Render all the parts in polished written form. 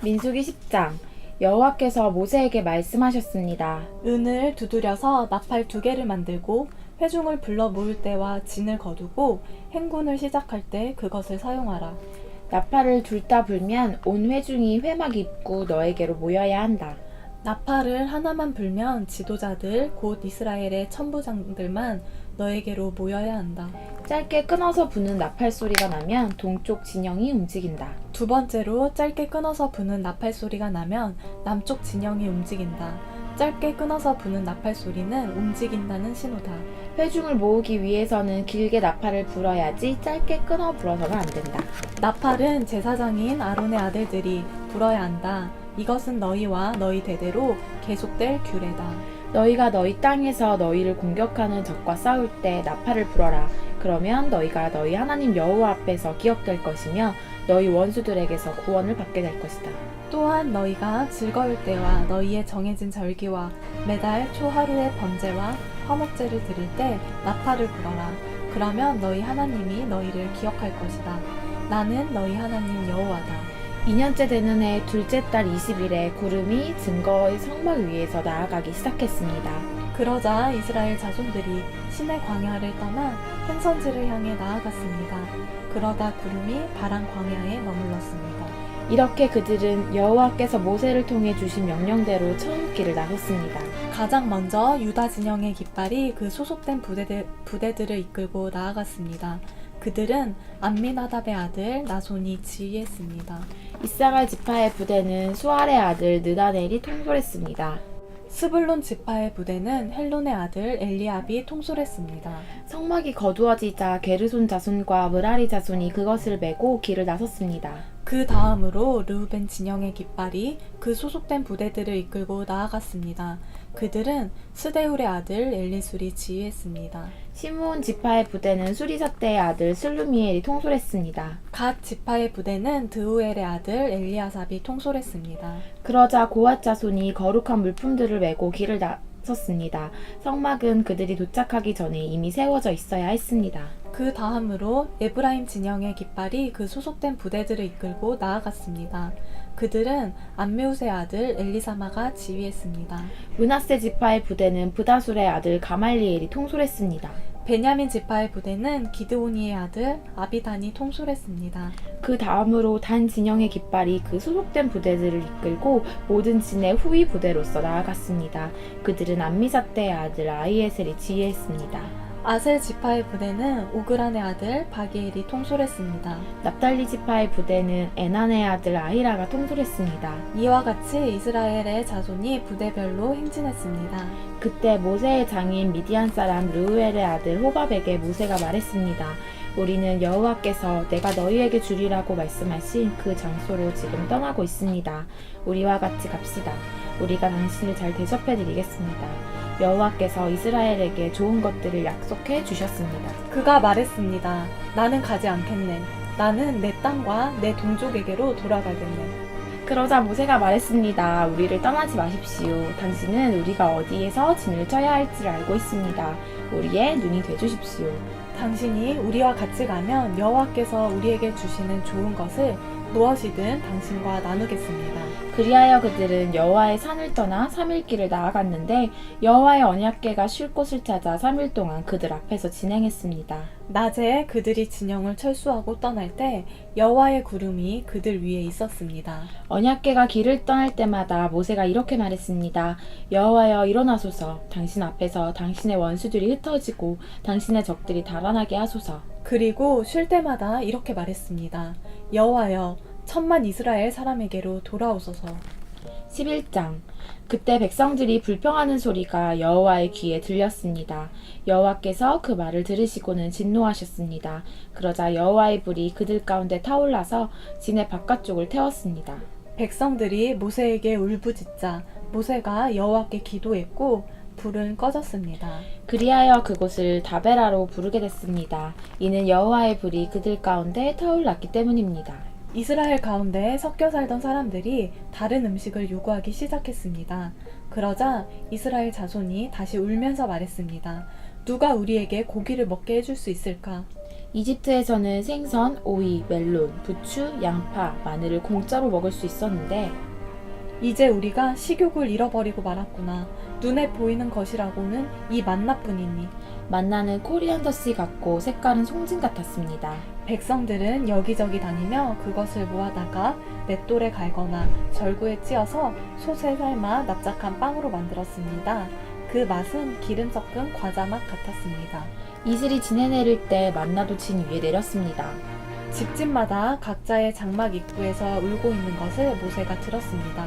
민수기 10장. 여호와께서 모세에게 말씀하셨습니다. 은을 두드려서 나팔 2개를 만들고 회중을 불러 모을 때와 진을 거두고 행군을 시작할 때 그것을 사용하라. 나팔을 둘 다 불면 온 회중이 회막 입구 너에게로 모여야 한다. 나팔을 하나만 불면 지도자들 곧 이스라엘의 천부장들만 너에게로 모여야 한다. 짧게 끊어서 부는 나팔 소리가 나면 동쪽 진영이 움직인다. 2번째로 짧게 끊어서 부는 나팔 소리가 나면 남쪽 진영이 움직인다. 짧게 끊어서 부는 나팔 소리는 움직인다는 신호다. 회중을 모으기 위해서는 길게 나팔을 불어야지 짧게 끊어 불어서는 안 된다. 나팔은 제사장인 아론의 아들들이 불어야 한다. 이것은 너희와 너희 대대로 계속될 규례다. 너희가 너희 땅에서 너희를 공격하는 적과 싸울 때 나팔을 불어라. 그러면 너희가 너희 하나님 여호와 앞에서 기억될 것이며 너희 원수들에게서 구원을 받게 될 것이다. 또한 너희가 즐거울 때와 너희의 정해진 절기와 매달 초하루의 번제와 화목제를 드릴 때 나팔을 불어라. 그러면 너희 하나님이 너희를 기억할 것이다. 나는 너희 하나님 여호와다. 2년째 되는 해 둘째 달 20일에 구름이 증거의 성막 위에서 나아가기 시작했습니다. 그러자 이스라엘 자손들이 시내 광야를 떠나 행선지를 향해 나아갔습니다. 그러다 구름이 바란 광야에 머물렀습니다. 이렇게 그들은 여호와께서 모세를 통해 주신 명령대로 처음 길을 나섰습니다. 가장 먼저 유다 진영의 깃발이 그 소속된 부대들을 이끌고 나아갔습니다. 그들은 암미나답의 아들 나손이 지휘했습니다. 이사갈 지파의 부대는 수알의 아들 느다넬이 통솔했습니다. 스불론 지파의 부대는 헬론의 아들 엘리압이 통솔했습니다. 성막이 거두어지자 게르손 자손과 므라리 자손이 그것을 메고 길을 나섰습니다. 그 다음으로 르우벤 진영의 깃발이 그 소속된 부대들을 이끌고 나아갔습니다. 그들은 스데울의 아들 엘리술이 지휘했습니다. 시므온 지파의 부대는 수리사대의 아들 슬루미엘이 통솔했습니다. 갓 지파의 부대는 드우엘의 아들 엘리아삽이 통솔했습니다. 그러자 고앗 자손이 거룩한 물품들을 메고 길을 나섰습니다. 성막은 그들이 도착하기 전에 이미 세워져 있어야 했습니다. 그 다음으로 에브라임 진영의 깃발이 그 소속된 부대들을 이끌고 나아갔습니다. 그들은 암메우스의 아들 엘리사마가 지휘했습니다. 므낫세 지파의 부대는 브다술의 아들 가말리엘이 통솔했습니다. 베냐민 지파의 부대는 기드오니의 아들 아비단이 통솔했습니다. 그 다음으로 단 진영의 깃발이 그 소속된 부대들을 이끌고 모든 진의 후위 부대로서 나아갔습니다. 그들은 암미사대의 아들 아이에셀이 지휘했습니다. 아셀 지파의 부대는 오그란의 아들 바기엘이 통솔했습니다. 납달리 지파의 부대는 에난의 아들 아히라가 통솔했습니다. 이와 같이 이스라엘의 자손이 부대별로 행진했습니다. 그때 모세의 장인 미디안 사람 르우엘의 아들 호밥에게 모세가 말했습니다. 우리는 여호와께서 내가 너희에게 주리라고 말씀하신 그 장소로 지금 떠나고 있습니다. 우리와 같이 갑시다. 우리가 당신을 잘 대접해 드리겠습니다. 여호와께서 이스라엘에게 좋은 것들을 약속해 주셨습니다. 그가 말했습니다. 나는 가지 않겠네. 나는 내 땅과 내 동족에게로 돌아가겠네. 그러자 모세가 말했습니다. 우리를 떠나지 마십시오. 당신은 우리가 어디에서 진을 쳐야 할지를 알고 있습니다. 우리의 눈이 되주십시오. 당신이 우리와 같이 가면 여호와께서 우리에게 주시는 좋은 것을 무엇이든 당신과 나누겠습니다. 그리하여 그들은 여호와의 산을 떠나 3일 길을 나아갔는데 여호와의 언약궤가 쉴 곳을 찾아 3일 동안 그들 앞에서 진행했습니다. 낮에 그들이 진영을 철수하고 떠날 때 여호와의 구름이 그들 위에 있었습니다. 언약궤가 길을 떠날 때마다 모세가 이렇게 말했습니다. 여호와여 일어나소서. 당신 앞에서 당신의 원수들이 흩어지고 당신의 적들이 달아나게 하소서. 그리고 쉴 때마다 이렇게 말했습니다. 여호와여 천만 이스라엘 사람에게로 돌아오소서. 11장. 그때 백성들이 불평하는 소리가 여호와의 귀에 들렸습니다. 여호와께서 그 말을 들으시고는 진노하셨습니다. 그러자 여호와의 불이 그들 가운데 타올라서 진의 바깥쪽을 태웠습니다. 백성들이 모세에게 울부짖자 모세가 여호와께 기도했고 불은 꺼졌습니다. 그리하여 그곳을 다베라로 부르게 됐습니다. 이는 여호와의 불이 그들 가운데 타올랐기 때문입니다. 이스라엘 가운데 섞여 살던 사람들이 다른 음식을 요구하기 시작했습니다. 그러자 이스라엘 자손이 다시 울면서 말했습니다. 누가 우리에게 고기를 먹게 해줄 수 있을까? 이집트에서는 생선, 오이, 멜론, 부추, 양파, 마늘을 공짜로 먹을 수 있었는데 이제 우리가 식욕을 잃어버리고 말았구나. 눈에 보이는 것이라고는 이 만나뿐이니. 만나는 코리안더씨 같고 색깔은 송진 같았습니다. 백성들은 여기저기 다니며 그것을 모아다가 맷돌에 갈거나 절구에 찧어서 솥에 삶아 납작한 빵으로 만들었습니다. 그 맛은 기름 섞은 과자 맛 같았습니다. 이슬이 지내내릴 때 만나도 진 위에 내렸습니다. 집집마다 각자의 장막 입구에서 울고 있는 것을 모세가 들었습니다.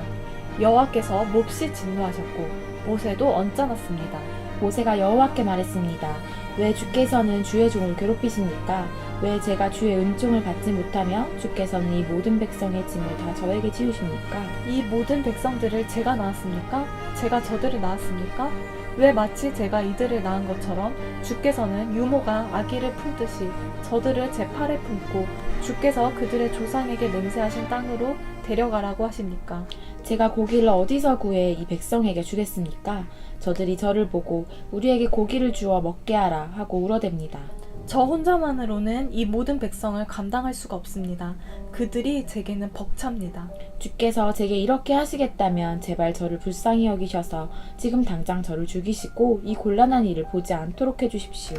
여호와께서 몹시 진노하셨고 모세도 언짢았습니다. 모세가 여호와께 말했습니다. 왜 주께서는 주의 종을 괴롭히십니까? 왜 제가 주의 은총을 받지 못하며 주께서는 이 모든 백성의 짐을 다 저에게 지우십니까? 이 모든 백성들을 제가 낳았습니까? 제가 저들을 낳았습니까? 왜 마치 제가 이들을 낳은 것처럼 주께서는 유모가 아기를 품듯이 저들을 제 팔에 품고 주께서 그들의 조상에게 맹세하신 땅으로 데려가라고 하십니까? 제가 고기를 어디서 구해 이 백성에게 주겠습니까? 저들이 저를 보고 우리에게 고기를 주어 먹게 하라 하고 울어댑니다. 저 혼자만으로는 이 모든 백성을 감당할 수가 없습니다. 그들이 제게는 벅찹니다. 주께서 제게 이렇게 하시겠다면 제발 저를 불쌍히 여기셔서 지금 당장 저를 죽이시고 이 곤란한 일을 보지 않도록 해주십시오.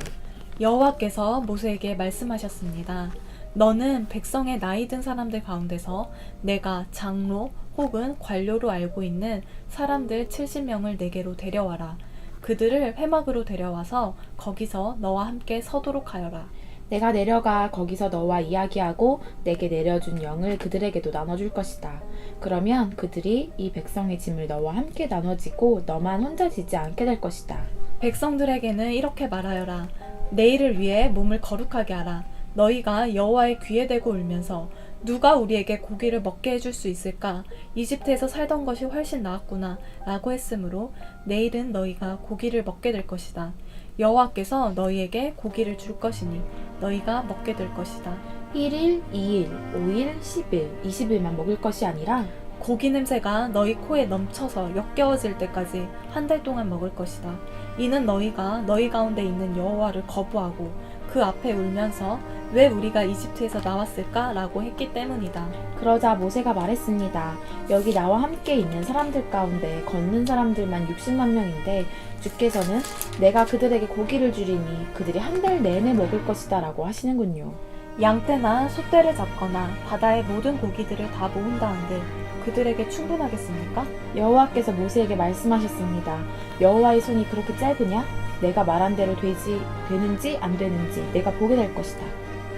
여호와께서 모세에게 말씀하셨습니다. 너는 백성의 나이 든 사람들 가운데서 내가 장로 혹은 관료로 알고 있는 사람들 70명을 내게로 데려와라. 그들을 회막으로 데려와서 거기서 너와 함께 서도록 하여라. 내가 내려가 거기서 너와 이야기하고 내게 내려준 영을 그들에게도 나눠줄 것이다. 그러면 그들이 이 백성의 짐을 너와 함께 나눠지고 너만 혼자 지지 않게 될 것이다. 백성들에게는 이렇게 말하여라. 내일을 위해 몸을 거룩하게 하라. 너희가 여호와의 귀에 대고 울면서 누가 우리에게 고기를 먹게 해줄 수 있을까? 이집트에서 살던 것이 훨씬 나았구나 라고 했으므로 내일은 너희가 고기를 먹게 될 것이다. 여호와께서 너희에게 고기를 줄 것이니 너희가 먹게 될 것이다. 1일, 2일, 5일, 10일, 20일만 먹을 것이 아니라 고기 냄새가 너희 코에 넘쳐서 역겨워질 때까지 한 달 동안 먹을 것이다. 이는 너희가 너희 가운데 있는 여호와를 거부하고 그 앞에 울면서 왜 우리가 이집트에서 나왔을까? 라고 했기 때문이다. 그러자 모세가 말했습니다. 여기 나와 함께 있는 사람들 가운데 걷는 사람들만 60만 명인데 주께서는 내가 그들에게 고기를 주리니 그들이 한 달 내내 먹을 것이다 라고 하시는군요. 양떼나 소떼를 잡거나 바다의 모든 고기들을 다 모은다 한들 그들에게 충분하겠습니까? 여호와께서 모세에게 말씀하셨습니다. 여호와의 손이 그렇게 짧으냐? 내가 말한 대로 되는지 안 되는지 내가 보게 될 것이다.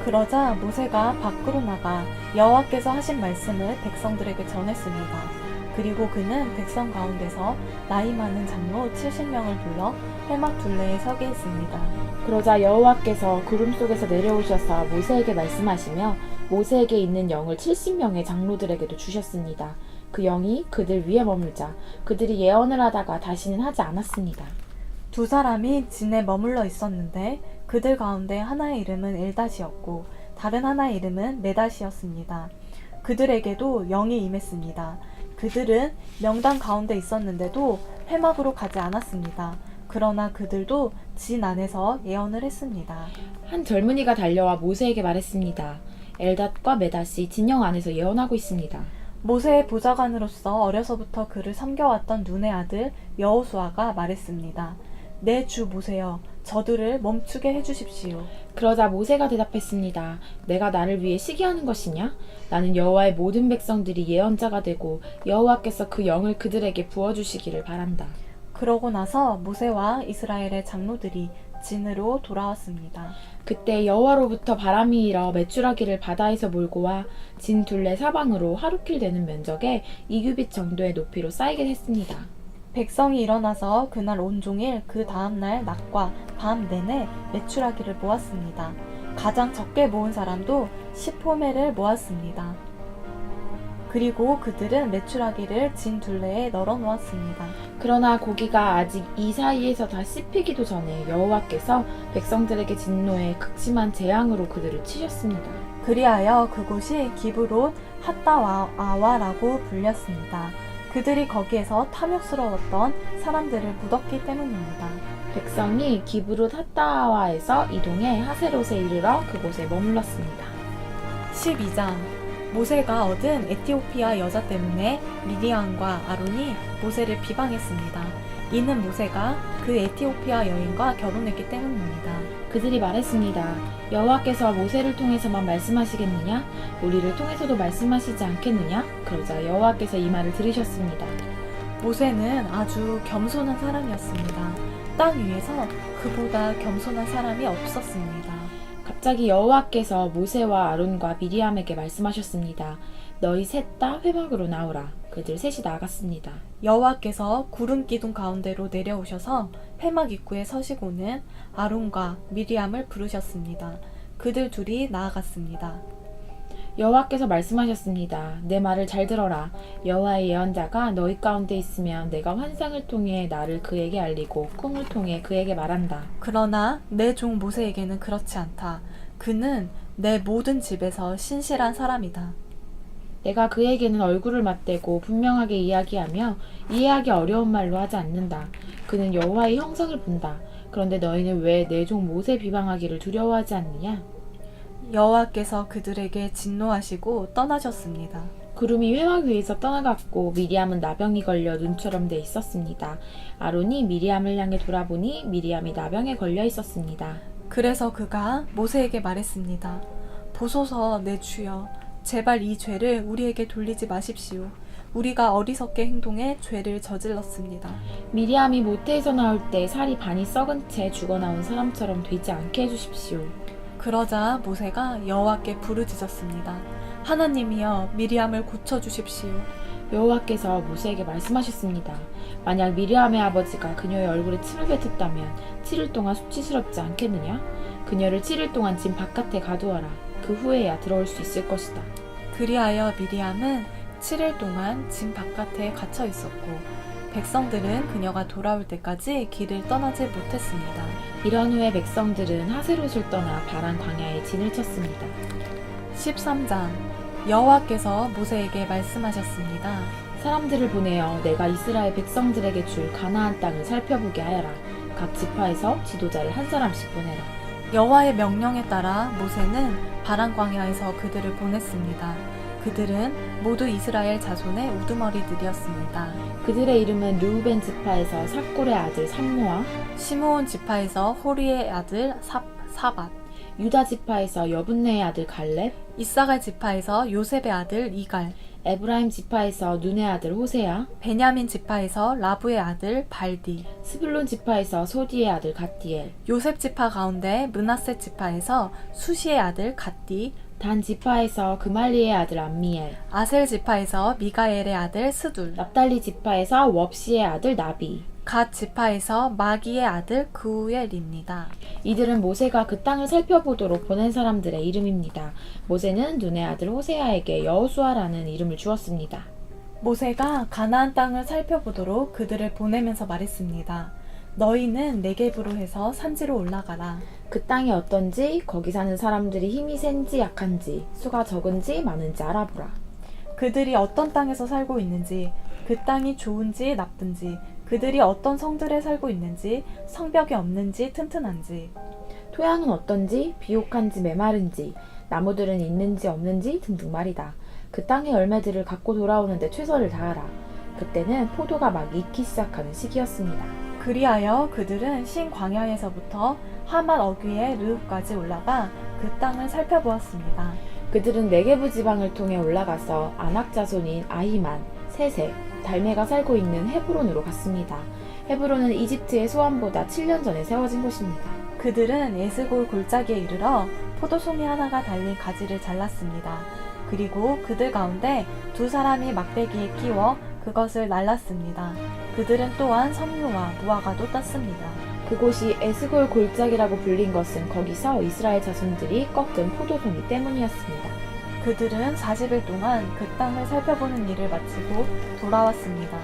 그러자 모세가 밖으로 나가 여호와께서 하신 말씀을 백성들에게 전했습니다. 그리고 그는 백성 가운데서 나이 많은 장로 70명을 불러 회막 둘레에 서게 했습니다. 그러자 여호와께서 구름 속에서 내려오셔서 모세에게 말씀하시며 모세에게 있는 영을 70명의 장로들에게도 주셨습니다. 그 영이 그들 위에 머물자 그들이 예언을 하다가 다시는 하지 않았습니다. 두 사람이 진에 머물러 있었는데 그들 가운데 하나의 이름은 엘닷이었고 다른 하나의 이름은 메닷이었습니다. 그들에게도 영이 임했습니다. 그들은 명단 가운데 있었는데도 회막으로 가지 않았습니다. 그러나 그들도 진 안에서 예언을 했습니다. 한 젊은이가 달려와 모세에게 말했습니다. 엘닷과 메닷이 진영 안에서 예언하고 있습니다. 모세의 보좌관으로서 어려서부터 그를 섬겨왔던 눈의 아들 여호수아가 말했습니다. 내 주 모세여, 저들을 멈추게 해주십시오. 그러자 모세가 대답했습니다. 내가 나를 위해 시기하는 것이냐? 나는 여호와의 모든 백성들이 예언자가 되고 여호와께서 그 영을 그들에게 부어주시기를 바란다. 그러고 나서 모세와 이스라엘의 장로들이 진으로 돌아왔습니다. 그때 여호와로부터 바람이 일어 메추라기를 바다에서 몰고 와 진 둘레 사방으로 하루킬 되는 면적에 2규빗 정도의 높이로 쌓이게 했습니다. 백성이 일어나서 그날 온종일 그 다음날 낮과 밤 내내 메추라기를 모았습니다. 가장 적게 모은 사람도 10호멜을 모았습니다. 그리고 그들은 메추라기를 진 둘레에 널어 놓았습니다. 그러나 고기가 아직 이 사이에서 다 씹히기도 전에 여호와께서 백성들에게 진노해 극심한 재앙으로 그들을 치셨습니다. 그리하여 그곳이 기브롯 핫다아와라고 불렸습니다. 그들이 거기에서 탐욕스러웠던 사람들을 묻었기 때문입니다. 백성이 기브롯 핫다와에서 이동해 하세롯에 이르러 그곳에 머물렀습니다. 12장 모세가 얻은 에티오피아 여자 때문에 미디안과 아론이 모세를 비방했습니다. 이는 모세가 그 에티오피아 여인과 결혼했기 때문입니다. 그들이 말했습니다. 여호와께서 모세를 통해서만 말씀하시겠느냐? 우리를 통해서도 말씀하시지 않겠느냐? 그러자 여호와께서 이 말을 들으셨습니다. 모세는 아주 겸손한 사람이었습니다. 땅 위에서 그보다 겸손한 사람이 없었습니다. 갑자기 여호와께서 모세와 아론과 미리암에게 말씀하셨습니다. 너희 셋 다 회막으로 나오라. 그들 셋이 나갔습니다. 여호와께서 구름 기둥 가운데로 내려오셔서 회막 입구에 서시고는 아론과 미리암을 부르셨습니다. 그들 둘이 나아갔습니다. 여호와께서 말씀하셨습니다. 내 말을 잘 들어라. 여호와의 예언자가 너희 가운데 있으면 내가 환상을 통해 나를 그에게 알리고 꿈을 통해 그에게 말한다. 그러나 내 종 모세에게는 그렇지 않다. 그는 내 모든 집에서 신실한 사람이다. 내가 그에게는 얼굴을 맞대고 분명하게 이야기하며 이해하기 어려운 말로 하지 않는다. 그는 여호와의 형상을 본다. 그런데 너희는 왜 내 종 모세 비방하기를 두려워하지 않느냐? 여호와께서 그들에게 진노하시고 떠나셨습니다. 구름이 회막 위에서 떠나갔고 미리암은 나병이 걸려 눈처럼 돼 있었습니다. 아론이 미리암을 향해 돌아보니 미리암이 나병에 걸려 있었습니다. 그래서 그가 모세에게 말했습니다. 보소서 내 주여, 제발 이 죄를 우리에게 돌리지 마십시오. 우리가 어리석게 행동해 죄를 저질렀습니다. 미리암이 모태에서 나올 때 살이 반이 썩은 채 죽어나온 사람처럼 되지 않게 해주십시오. 그러자 모세가 여호와께 부르짖었습니다. 하나님이여, 미리암을 고쳐주십시오. 여호와께서 모세에게 말씀하셨습니다. 만약 미리암의 아버지가 그녀의 얼굴에 침을 뱉었다면 7일 동안 수치스럽지 않겠느냐? 그녀를 7일 동안 진 바깥에 가두어라. 그 후에야 들어올 수 있을 것이다. 그리하여 미리암은 7일 동안 진 바깥에 갇혀 있었고 백성들은 그녀가 돌아올 때까지 길을 떠나지 못했습니다. 이런 후에 백성들은 하세롯을 떠나 바란 광야에 진을 쳤습니다. 13장 여호와께서 모세에게 말씀하셨습니다. 사람들을 보내어 내가 이스라엘 백성들에게 줄 가나안 땅을 살펴보게 하여라. 각 지파에서 지도자를 한 사람씩 보내라. 여호와의 명령에 따라 모세는 바란 광야에서 그들을 보냈습니다. 그들은 모두 이스라엘 자손의 우두머리들이었습니다. 그들의 이름은 르우벤 지파에서 삭골의 아들 삼모아, 시므온 지파에서 호리의 아들 사밧, 유다 지파에서 여분네의 아들 갈렙, 이사갈 지파에서 요셉의 아들 이갈, 에브라임 지파에서 눈의 아들 호세아, 베냐민 지파에서 라부의 아들 발디, 스불론 지파에서 소디의 아들 갓디엘, 요셉 지파 가운데 므낫세 지파에서 수시의 아들 갓디, 단 지파에서 그말리의 아들 암미엘, 아셀 지파에서 미가엘의 아들 스둘, 납달리 지파에서 웁시의 아들 나비. 갓 지파에서 마기의 아들 그우엘입니다. 이들은 모세가 그 땅을 살펴보도록 보낸 사람들의 이름입니다. 모세는 눈의 아들 호세아에게 여호수아라는 이름을 주었습니다. 모세가 가나안 땅을 살펴보도록 그들을 보내면서 말했습니다. 너희는 네겝으로 해서 산지로 올라가라. 그 땅이 어떤지, 거기 사는 사람들이 힘이 센지 약한지, 수가 적은지 많은지 알아보라. 그들이 어떤 땅에서 살고 있는지, 그 땅이 좋은지 나쁜지, 그들이 어떤 성들에 살고 있는지, 성벽이 없는지 튼튼한지, 토양은 어떤지, 비옥한지 메마른지, 나무들은 있는지 없는지 등등 말이다. 그 땅의 열매들을 갖고 돌아오는데 최선을 다하라. 그때는 포도가 막 익기 시작하는 시기였습니다. 그리하여 그들은 신광야에서부터 하맛 어귀의 르흡까지 올라가 그 땅을 살펴보았습니다. 그들은 네게부 지방을 통해 올라가서 아낙 자손인 아히만, 세세, 달메가 살고 있는 헤브론으로 갔습니다. 헤브론은 이집트의 소환보다 7년 전에 세워진 곳입니다. 그들은 에스골 골짜기에 이르러 포도송이 하나가 달린 가지를 잘랐습니다. 그리고 그들 가운데 두 사람이 막대기에 끼워 그것을 날랐습니다. 그들은 또한 석류와 무화과도 땄습니다. 그곳이 에스골 골짜기라고 불린 것은 거기서 이스라엘 자손들이 꺾은 포도송이 때문이었습니다. 그들은 40일 동안 그 땅을 살펴보는 일을 마치고 돌아왔습니다.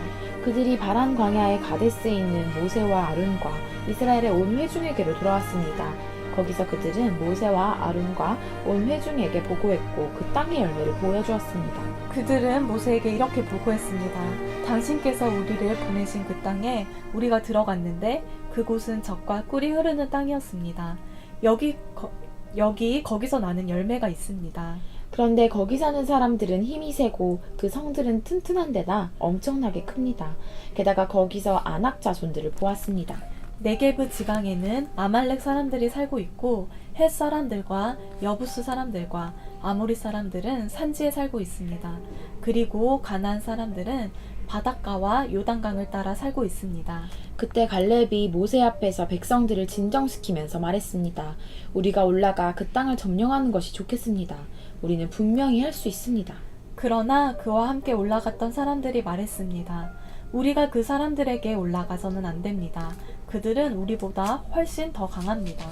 그들이 바란 광야의 가데스에 있는 모세와 아론과 이스라엘의 온 회중에게로 돌아왔습니다. 거기서 그들은 모세와 아론과 온 회중에게 보고했고 그 땅의 열매를 보여주었습니다. 그들은 모세에게 이렇게 보고했습니다. 당신께서 우리를 보내신 그 땅에 우리가 들어갔는데 그곳은 젖과 꿀이 흐르는 땅이었습니다. 거기서 나는 열매가 있습니다. 그런데 거기 사는 사람들은 힘이 세고 그 성들은 튼튼한 데다 엄청나게 큽니다. 게다가 거기서 아낙 자손들을 보았습니다. 네게브 지방에는 아말렉 사람들이 살고 있고 헷 사람들과 여부스 사람들과 아모리 사람들은 산지에 살고 있습니다. 그리고 가나안 사람들은 바닷가와 요단강을 따라 살고 있습니다. 그때 갈렙이 모세 앞에서 백성들을 진정시키면서 말했습니다. 우리가 올라가 그 땅을 점령하는 것이 좋겠습니다. 우리는 분명히 할 수 있습니다. 그러나 그와 함께 올라갔던 사람들이 말했습니다. 우리가 그 사람들에게 올라가서는 안 됩니다. 그들은 우리보다 훨씬 더 강합니다.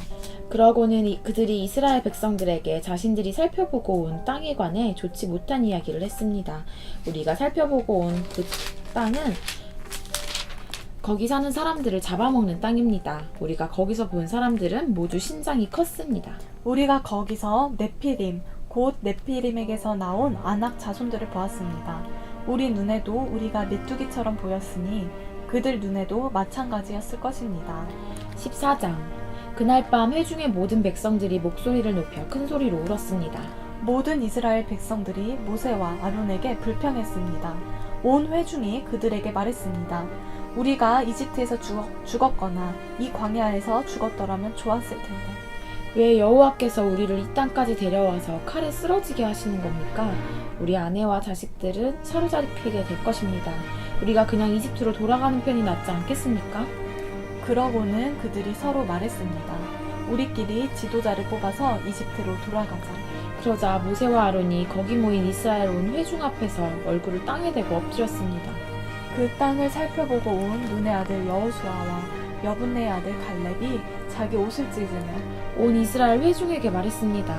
그러고는 그들이 이스라엘 백성들에게 자신들이 살펴보고 온 땅에 관해 좋지 못한 이야기를 했습니다. 우리가 살펴보고 온 그 땅은 거기 사는 사람들을 잡아먹는 땅입니다. 우리가 거기서 본 사람들은 모두 신장이 컸습니다. 우리가 거기서 네피림, 곧 네피림에게서 나온 아낙 자손들을 보았습니다. 우리 눈에도 우리가 메뚜기처럼 보였으니 그들 눈에도 마찬가지였을 것입니다. 14장. 그날 밤 회중의 모든 백성들이 목소리를 높여 큰 소리로 울었습니다. 모든 이스라엘 백성들이 모세와 아론에게 불평했습니다. 온 회중이 그들에게 말했습니다. 우리가 이집트에서 죽었거나 이 광야에서 죽었더라면 좋았을 텐데. 왜 여호와께서 우리를 이 땅까지 데려와서 칼에 쓰러지게 하시는 겁니까? 우리 아내와 자식들은 사로잡히게 될 것입니다. 우리가 그냥 이집트로 돌아가는 편이 낫지 않겠습니까? 그러고는 그들이 서로 말했습니다. 우리끼리 지도자를 뽑아서 이집트로 돌아가자. 그러자 모세와 아론이 거기 모인 이스라엘 온 회중 앞에서 얼굴을 땅에 대고 엎드렸습니다. 그 땅을 살펴보고 온 눈의 아들 여호수아와 여분네의 아들 갈렙이 자기 옷을 찢으며 온 이스라엘 회중에게 말했습니다.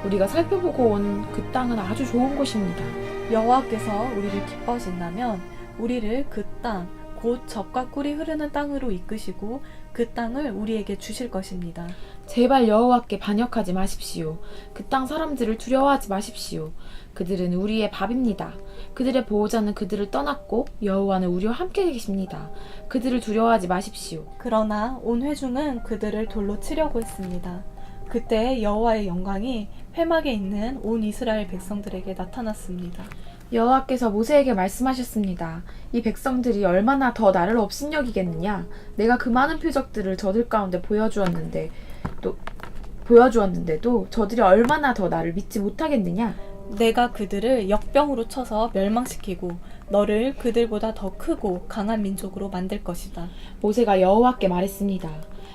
우리가 살펴보고 온 그 땅은 아주 좋은 곳입니다. 여호와께서 우리를 기뻐하신다면 우리를 그 땅, 곧 젖과 꿀이 흐르는 땅으로 이끄시고 그 땅을 우리에게 주실 것입니다. 제발 여호와께 반역하지 마십시오. 그 땅 사람들을 두려워하지 마십시오. 그들은 우리의 밥입니다. 그들의 보호자는 그들을 떠났고 여호와는 우리와 함께 계십니다. 그들을 두려워하지 마십시오. 그러나 온 회중은 그들을 돌로 치려고 했습니다. 그때 여호와의 영광이 회막에 있는 온 이스라엘 백성들에게 나타났습니다. 여호와께서 모세에게 말씀하셨습니다. 이 백성들이 얼마나 더 나를 업신여기겠느냐? 내가 그 많은 표적들을 저들 가운데 보여주었는데도 저들이 얼마나 더 나를 믿지 못하겠느냐? 내가 그들을 역병으로 쳐서 멸망시키고 너를 그들보다 더 크고 강한 민족으로 만들 것이다. 모세가 여호와께 말했습니다.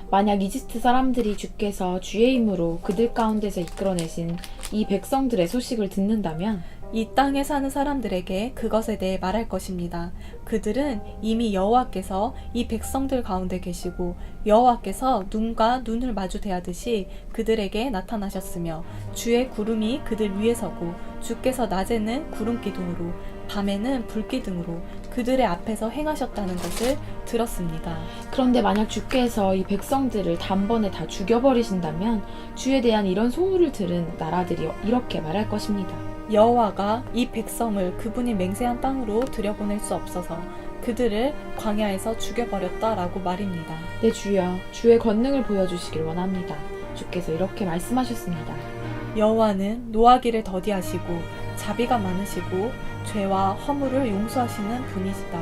만약 이집트 사람들이 주께서 주의 힘으로 그들 가운데서 이끌어내신 이 백성들의 소식을 듣는다면 이 땅에 사는 사람들에게 그것에 대해 말할 것입니다. 그들은 이미 여호와께서 이 백성들 가운데 계시고 여호와께서 눈과 눈을 마주 대하듯이 그들에게 나타나셨으며 주의 구름이 그들 위에 서고 주께서 낮에는 구름 기둥으로 밤에는 불 기둥으로 그들의 앞에서 행하셨다는 것을 들었습니다. 그런데 만약 주께서 이 백성들을 단번에 다 죽여버리신다면 주에 대한 이런 소문을 들은 나라들이 이렇게 말할 것입니다. 여호와가 이 백성을 그분이 맹세한 땅으로 들여보낼 수 없어서 그들을 광야에서 죽여버렸다라고 말입니다. 내 주여, 주의 권능을 보여주시길 원합니다. 주께서 이렇게 말씀하셨습니다. 여호와는 노하기를 더디하시고 자비가 많으시고 죄와 허물을 용서하시는 분이시다.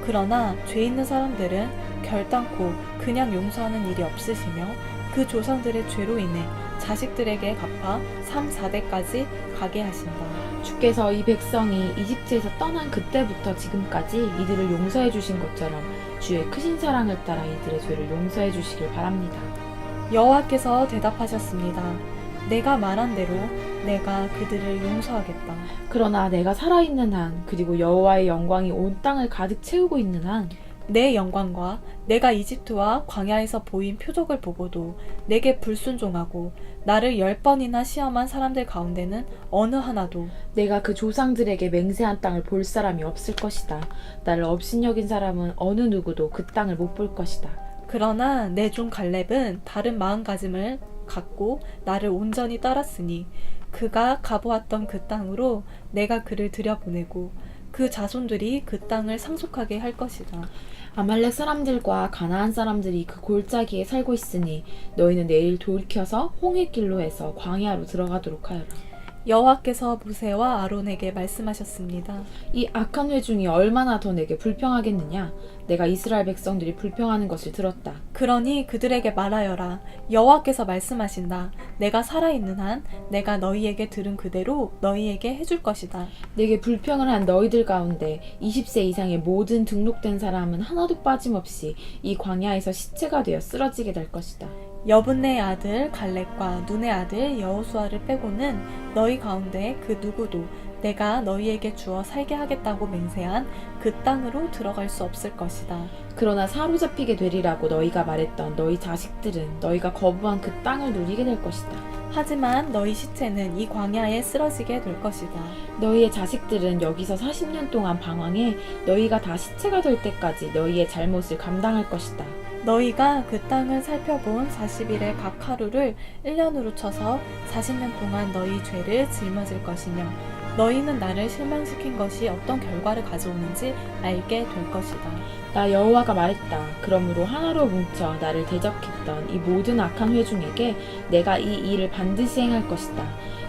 그러나 죄 있는 사람들은 결단코 그냥 용서하는 일이 없으시며 그 조상들의 죄로 인해 자식들에게 갚아 3, 4대까지 가게 하신다. 주께서 이 백성이 이집트에서 떠난 그때부터 지금까지 이들을 용서해 주신 것처럼 주의 크신 사랑을 따라 이들의 죄를 용서해 주시길 바랍니다. 여호와께서 대답하셨습니다. 내가 말한 대로 내가 그들을 용서하겠다. 그러나 내가 살아있는 한, 그리고 여호와의 영광이 온 땅을 가득 채우고 있는 한, 내 영광과 내가 이집트와 광야에서 보인 표적을 보고도 내게 불순종하고 나를 10번이나 시험한 사람들 가운데는 어느 하나도 내가 그 조상들에게 맹세한 땅을 볼 사람이 없을 것이다. 나를 업신여긴 사람은 어느 누구도 그 땅을 못 볼 것이다. 그러나 내 종 갈렙은 다른 마음가짐을 갖고 나를 온전히 따랐으니 그가 가보았던 그 땅으로 내가 그를 들여보내고 그 자손들이 그 땅을 상속하게 할 것이다. 아말렉 사람들과 가나안 사람들이 그 골짜기에 살고 있으니 너희는 내일 돌이켜서 홍해길로 해서 광야로 들어가도록 하여라. 여호와께서 모세와 아론에게 말씀하셨습니다. 이 악한 회중이 얼마나 더 내게 불평하겠느냐? 내가 이스라엘 백성들이 불평하는 것을 들었다. 그러니 그들에게 말하여라. 여호와께서 말씀하신다. 내가 살아있는 한 내가 너희에게 들은 그대로 너희에게 해줄 것이다. 내게 불평을 한 너희들 가운데 20세 이상의 모든 등록된 사람은 하나도 빠짐없이 이 광야에서 시체가 되어 쓰러지게 될 것이다. 여분네의 아들 갈렙과 눈의 아들 여호수아를 빼고는 너희 가운데 그 누구도 내가 너희에게 주어 살게 하겠다고 맹세한 그 땅으로 들어갈 수 없을 것이다. 그러나 사로잡히게 되리라고 너희가 말했던 너희 자식들은 너희가 거부한 그 땅을 누리게 될 것이다. 하지만 너희 시체는 이 광야에 쓰러지게 될 것이다. 너희의 자식들은 여기서 40년 동안 방황해 너희가 다 시체가 될 때까지 너희의 잘못을 감당할 것이다. 너희가 그 땅을 살펴본 40일의 각 하루를 1년으로 쳐서 40년 동안 너희 죄를 짊어질 것이며 너희는 나를 실망시킨 것이 어떤 결과를 가져오는지 알게 될 것이다. 나 여호와가 말했다. 그러므로 하나로 뭉쳐 나를 대적했던 이 모든 악한 회중에게 내가 이 일을 반드시 행할 것이다.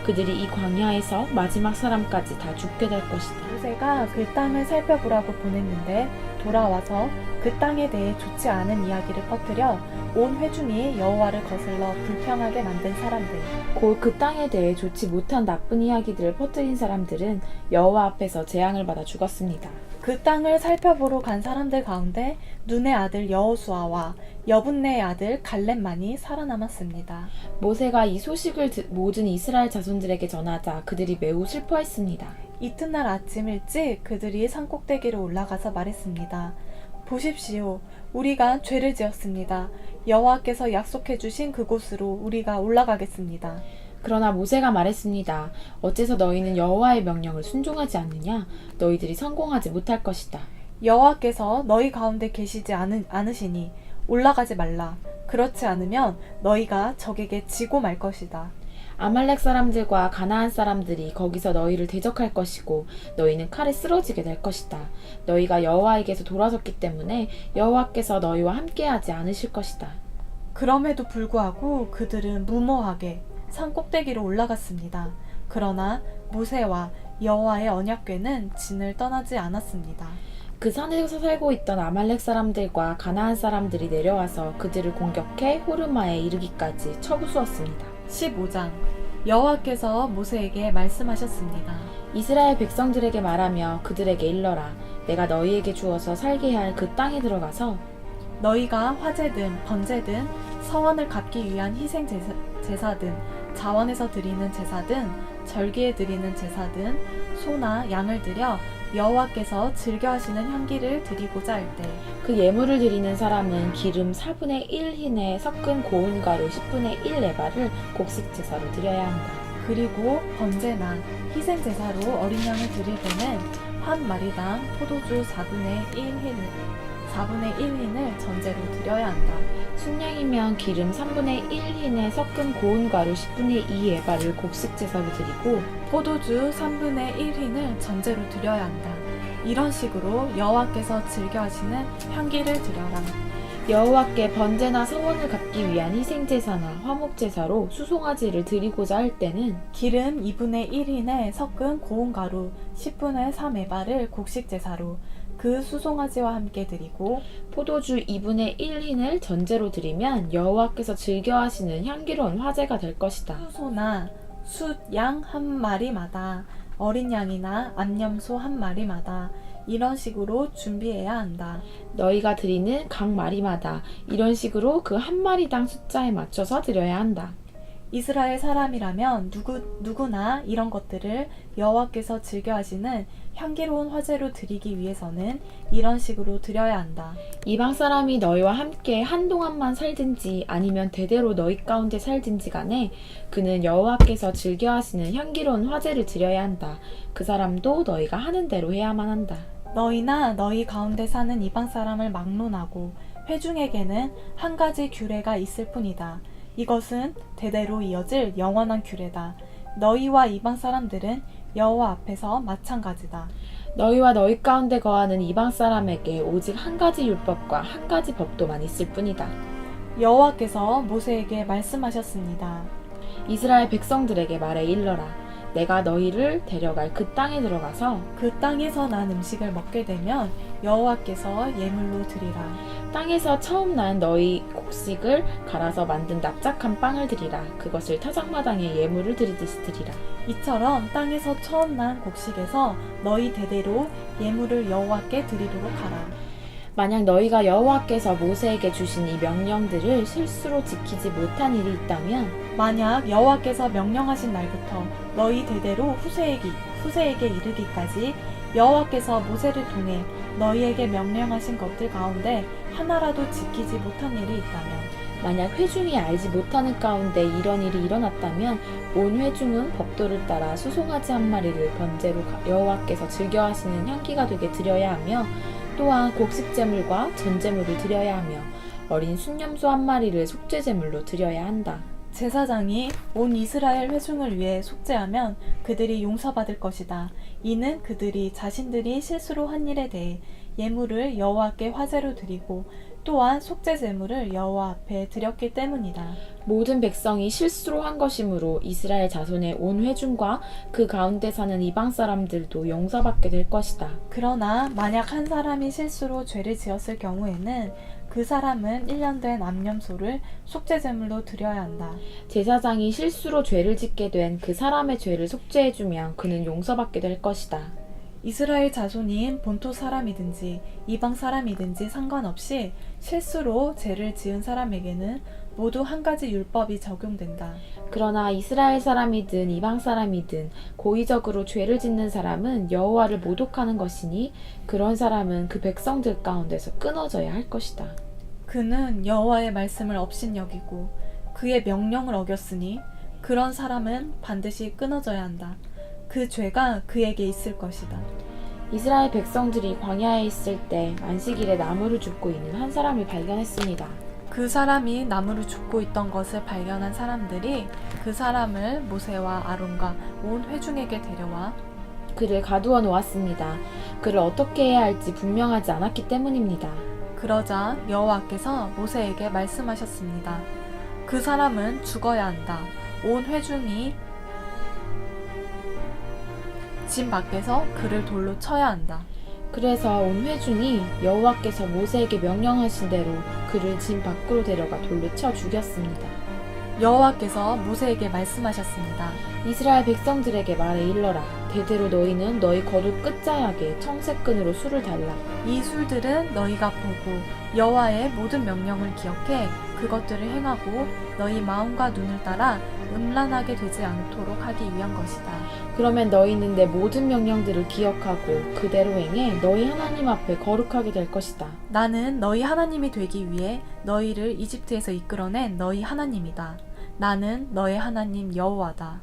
그들이 이 광야에서 마지막 사람까지 다 죽게 될 것이다. 모세가 그 땅을 살펴보라고 보냈는데 돌아와서 그 땅에 대해 좋지 않은 이야기를 퍼뜨려 온 회중이 여호와를 거슬러 불평하게 만든 사람들. 곧 그 땅에 대해 좋지 못한 나쁜 이야기들을 퍼뜨린 사람들은 여호와 앞에서 재앙을 받아 죽었습니다. 그 땅을 살펴보러 간 사람들 가운데 눈의 아들 여호수아와 여분네의 아들 갈렙만이 살아남았습니다. 모세가 이 소식을 모든 이스라엘 자손들에게 전하자 그들이 매우 슬퍼했습니다. 이튿날 아침 일찍 그들이 산꼭대기로 올라가서 말했습니다. 보십시오. 우리가 죄를 지었습니다. 여호와께서 약속해 주신 그곳으로 우리가 올라가겠습니다. 그러나 모세가 말했습니다. 어째서 너희는 여호와의 명령을 순종하지 않느냐? 너희들이 성공하지 못할 것이다. 여호와께서 너희 가운데 계시지 않으시니 올라가지 말라. 그렇지 않으면 너희가 적에게 지고 말 것이다. 아말렉 사람들과 가나안 사람들이 거기서 너희를 대적할 것이고 너희는 칼에 쓰러지게 될 것이다. 너희가 여호와에게서 돌아섰기 때문에 여호와께서 너희와 함께하지 않으실 것이다. 그럼에도 불구하고 그들은 무모하게 산 꼭대기로 올라갔습니다. 그러나 모세와 여호와의 언약궤는 진을 떠나지 않았습니다. 그 산에서 살고 있던 아말렉 사람들과 가나안 사람들이 내려와서 그들을 공격해 호르마에 이르기까지 쳐부수었습니다. 15장 여호와께서 모세에게 말씀하셨습니다. 이스라엘 백성들에게 말하며 그들에게 일러라. 내가 너희에게 주어서 살게 할 그 땅에 들어가서 너희가 화제든 번제든 서원을 갚기 위한 희생 제사든 자원에서 드리는 제사든 절기에 드리는 제사든 소나 양을 드려 여호와께서 즐겨하시는 향기를 드리고자 할 때 그 예물을 드리는 사람은 기름 4분의 1 흰에 섞은 고운 가루 10분의 1 에바를 곡식 제사로 드려야 한다. 그리고 번제나 희생 제사로 어린 양을 드릴 때는 한 마리당 포도주 4분의 1 흰을 전제로 드려야 한다. 순양이면 기름 3분의 1 흰에 섞은 고운 가루 10분의 2 에바를 곡식 제사로 드리고 포도주 3분의 1 흰을 전제로 드려야 한다. 이런 식으로 여호와께서 즐겨하시는 향기를 드려라. 여호와께 번제나 서원을 갚기 위한 희생제사나 화목제사로 수송아지를 드리고자 할 때는 기름 2분의 1 흰에 섞은 고운 가루 10분의 3 에바를 곡식 제사로 그 수송아지와 함께 드리고 포도주 2분의 1 흰을 전제로 드리면 여호와께서 즐겨하시는 향기로운 화제가 될 것이다. 소나 숫양 한 마리마다 어린 양이나 암염소 한 마리마다 이런 식으로 준비해야 한다. 너희가 드리는 각 마리마다 이런 식으로 그 한 마리당 숫자에 맞춰서 드려야 한다. 이스라엘 사람이라면 누구나 이런 것들을 여호와께서 즐겨하시는 향기로운 화제로 드리기 위해서는 이런 식으로 드려야 한다. 이방 사람이 너희와 함께 한동안만 살든지 아니면 대대로 너희 가운데 살든지 간에 그는 여호와께서 즐겨하시는 향기로운 화제를 드려야 한다. 그 사람도 너희가 하는 대로 해야만 한다. 너희나 너희 가운데 사는 이방 사람을 막론하고 회중에게는 한 가지 규례가 있을 뿐이다. 이것은 대대로 이어질 영원한 규례다. 너희와 이방 사람들은 여호와 앞에서 마찬가지다. 너희와 너희 가운데 거하는 이방 사람에게 오직 한 가지 율법과 한 가지 법도만 있을 뿐이다. 여호와께서 모세에게 말씀하셨습니다. 이스라엘 백성들에게 말해 일러라. 내가 너희를 데려갈 그 땅에 들어가서 그 땅에서 난 음식을 먹게 되면 여호와께서 예물로 드리라. 땅에서 처음 난 너희 곡식을 갈아서 만든 납작한 빵을 드리라. 그것을 타작마당에 예물을 드리듯이 드리라. 이처럼 땅에서 처음 난 곡식에서 너희 대대로 예물을 여호와께 드리도록 하라. 만약 너희가 여호와께서 모세에게 주신 이 명령들을 실수로 지키지 못한 일이 있다면 만약 여호와께서 명령하신 날부터 너희 대대로 후세에게 이르기까지 여호와께서 모세를 통해 너희에게 명령하신 것들 가운데 하나라도 지키지 못한 일이 있다면 만약 회중이 알지 못하는 가운데 이런 일이 일어났다면 온 회중은 법도를 따라 수송아지 한 마리를 번제로 여호와께서 즐겨하시는 향기가 되게 드려야 하며 또한 곡식제물과 전제물을 드려야 하며 어린 순염소 한 마리를 속죄제물로 드려야 한다. 제사장이 온 이스라엘 회중을 위해 속죄하면 그들이 용서받을 것이다. 이는 그들이 자신들이 실수로 한 일에 대해 예물을 여호와께 화제로 드리고 또한 속죄제물을 여호와 앞에 드렸기 때문이다. 모든 백성이 실수로 한 것이므로 이스라엘 자손의 온 회중과 그 가운데 사는 이방 사람들도 용서받게 될 것이다. 그러나 만약 한 사람이 실수로 죄를 지었을 경우에는 그 사람은 1년 된 암염소를 속죄제물로 드려야 한다. 제사장이 실수로 죄를 짓게 된 그 사람의 죄를 속죄해주면 그는 용서받게 될 것이다. 이스라엘 자손인 본토 사람이든지 이방 사람이든지 상관없이 실수로 죄를 지은 사람에게는 모두 한 가지 율법이 적용된다. 그러나 이스라엘 사람이든 이방 사람이든 고의적으로 죄를 짓는 사람은 여호와를 모독하는 것이니 그런 사람은 그 백성들 가운데서 끊어져야 할 것이다. 그는 여호와의 말씀을 업신여기고 그의 명령을 어겼으니 그런 사람은 반드시 끊어져야 한다. 그 죄가 그에게 있을 것이다. 이스라엘 백성들이 광야에 있을 때 안식일에 나무를 줍고 있는 한 사람을 발견했습니다. 그 사람이 나무를 줍고 있던 것을 발견한 사람들이 그 사람을 모세와 아론과 온 회중에게 데려와 그를 가두어 놓았습니다. 그를 어떻게 해야 할지 분명하지 않았기 때문입니다. 그러자 여호와께서 모세에게 말씀하셨습니다. 그 사람은 죽어야 한다. 온 회중이 진 밖에서 그를 돌로 쳐야 한다. 그래서 온 회중이 여호와께서 모세에게 명령하신 대로 그를 진 밖으로 데려가 돌로 쳐 죽였습니다. 여호와께서 모세에게 말씀하셨습니다. 이스라엘 백성들에게 말해 일러라. 대대로 너희는 너희 거룩 끝자락에 청색끈으로 술을 달라. 이 술들은 너희가 보고 여호와의 모든 명령을 기억해 그것들을 행하고 너희 마음과 눈을 따라 음란하게 되지 않도록 하기 위한 것이다. 그러면 너희는 내 모든 명령들을 기억하고 그대로 행해 너희 하나님 앞에 거룩하게 될 것이다. 나는 너희 하나님이 되기 위해 너희를 이집트에서 이끌어낸 너희 하나님이다. 나는 너의 하나님 여호와다.